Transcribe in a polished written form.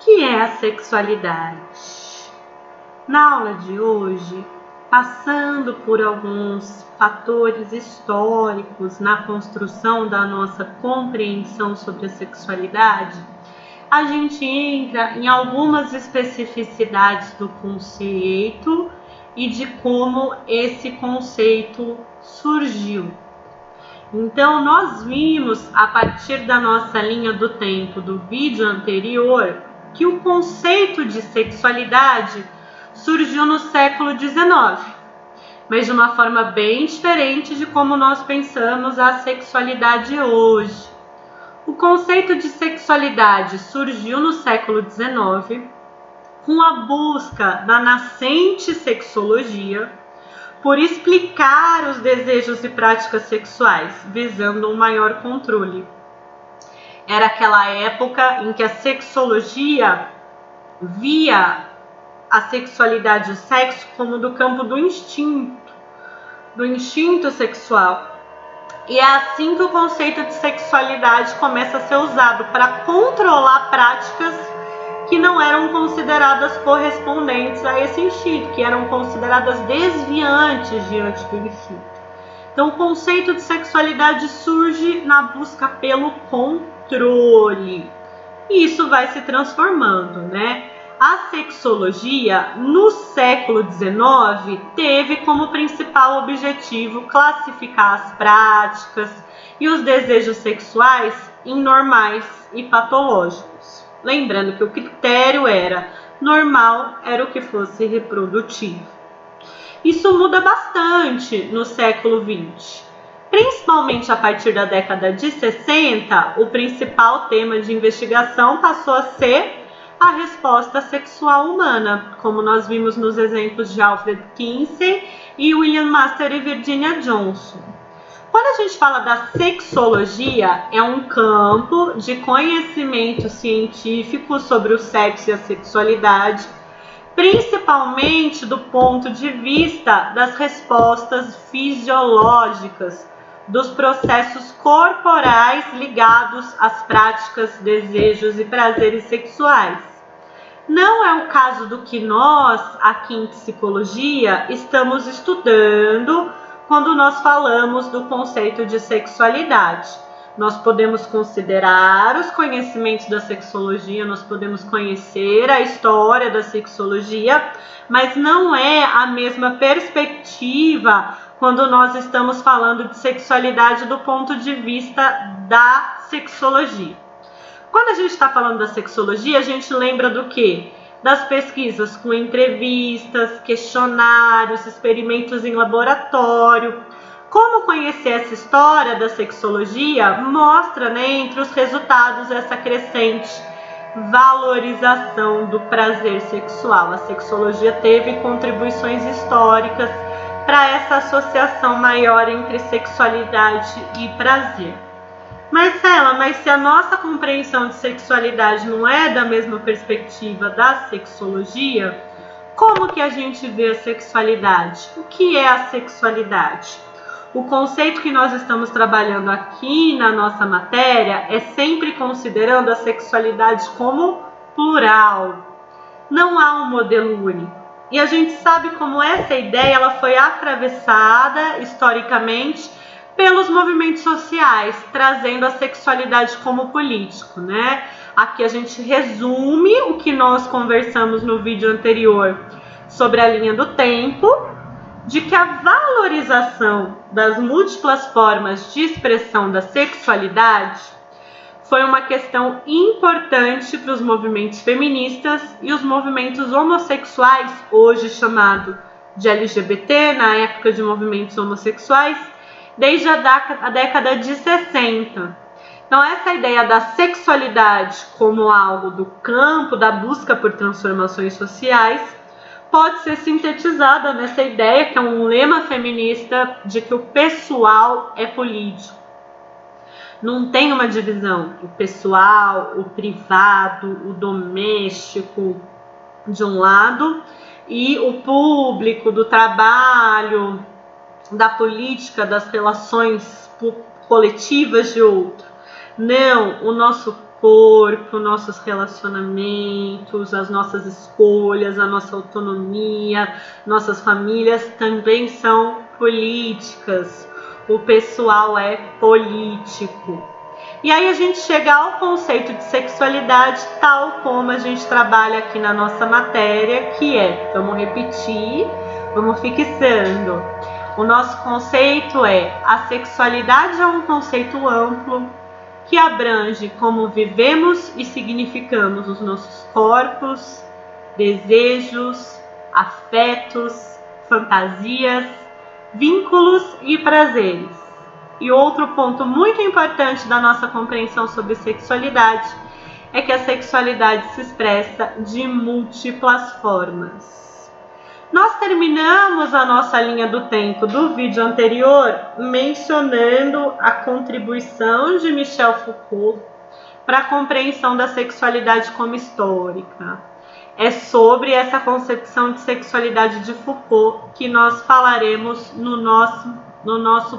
que é a sexualidade? Na aula de hoje, passando por alguns fatores históricos na construção da nossa compreensão sobre a sexualidade, a gente entra em algumas especificidades do conceito e de como esse conceito surgiu. Então, nós vimos, a partir da nossa linha do tempo do vídeo anterior, que o conceito de sexualidade surgiu no século XIX, mas de uma forma bem diferente de como nós pensamos a sexualidade hoje. O conceito de sexualidade surgiu no século XIX com a busca da nascente sexologia por explicar os desejos e práticas sexuais, visando um maior controle. Era aquela época em que a sexologia via a sexualidade e o sexo como do campo do instinto sexual. E é assim que o conceito de sexualidade começa a ser usado para controlar práticas que não eram consideradas correspondentes a esse instinto, que eram consideradas desviantes diante do instinto. Então, o conceito de sexualidade surge na busca pelo controle. E isso vai se transformando, né? A sexologia, no século XIX, teve como principal objetivo classificar as práticas e os desejos sexuais em normais e patológicos. Lembrando que o critério era normal, era o que fosse reprodutivo. Isso muda bastante no século XX. Principalmente a partir da década de 60, o principal tema de investigação passou a ser a resposta sexual humana, como nós vimos nos exemplos de Alfred Kinsey e William Master e Virginia Johnson. Quando a gente fala da sexologia, é um campo de conhecimento científico sobre o sexo e a sexualidade, principalmente do ponto de vista das respostas fisiológicas, dos processos corporais ligados às práticas, desejos e prazeres sexuais. Não é o caso do que nós, aqui em psicologia, estamos estudando quando nós falamos do conceito de sexualidade. Nós podemos considerar os conhecimentos da sexologia, nós podemos conhecer a história da sexologia, mas não é a mesma perspectiva quando nós estamos falando de sexualidade do ponto de vista da sexologia. Quando a gente está falando da sexologia, a gente lembra do quê? Das pesquisas com entrevistas, questionários, experimentos em laboratório. Como conhecer essa história da sexologia mostra, né, entre os resultados essa crescente valorização do prazer sexual. A sexologia teve contribuições históricas para essa associação maior entre sexualidade e prazer. Marcela, mas se a nossa compreensão de sexualidade não é da mesma perspectiva da sexologia, como que a gente vê a sexualidade? O que é a sexualidade? O conceito que nós estamos trabalhando aqui na nossa matéria é sempre considerando a sexualidade como plural. Não há um modelo único. E a gente sabe como essa ideia ela foi atravessada historicamente pelos movimentos sociais, trazendo a sexualidade como político, né? Aqui a gente resume o que nós conversamos no vídeo anterior sobre a linha do tempo, de que a valorização das múltiplas formas de expressão da sexualidade foi uma questão importante para os movimentos feministas e os movimentos homossexuais, hoje chamado de LGBT, na época de movimentos homossexuais, desde a década de 60. Então, essa ideia da sexualidade como algo do campo da busca por transformações sociais pode ser sintetizada nessa ideia, que é um lema feminista, de que o pessoal é político. Não tem uma divisão, o pessoal, o privado, o doméstico de um lado e o público, do trabalho, da política, das relações coletivas de outro. Não, o nosso corpo, nossos relacionamentos, as nossas escolhas, a nossa autonomia, nossas famílias também são políticas. O pessoal é político. E aí a gente chega ao conceito de sexualidade tal como a gente trabalha aqui na nossa matéria, que é, vamos repetir, vamos fixando. O nosso conceito é: a sexualidade é um conceito amplo que abrange como vivemos e significamos os nossos corpos, desejos, afetos, fantasias, vínculos e prazeres. E outro ponto muito importante da nossa compreensão sobre sexualidade é que a sexualidade se expressa de múltiplas formas. Nós terminamos a nossa linha do tempo do vídeo anterior mencionando a contribuição de Michel Foucault para a compreensão da sexualidade como histórica. É sobre essa concepção de sexualidade de Foucault que nós falaremos no nosso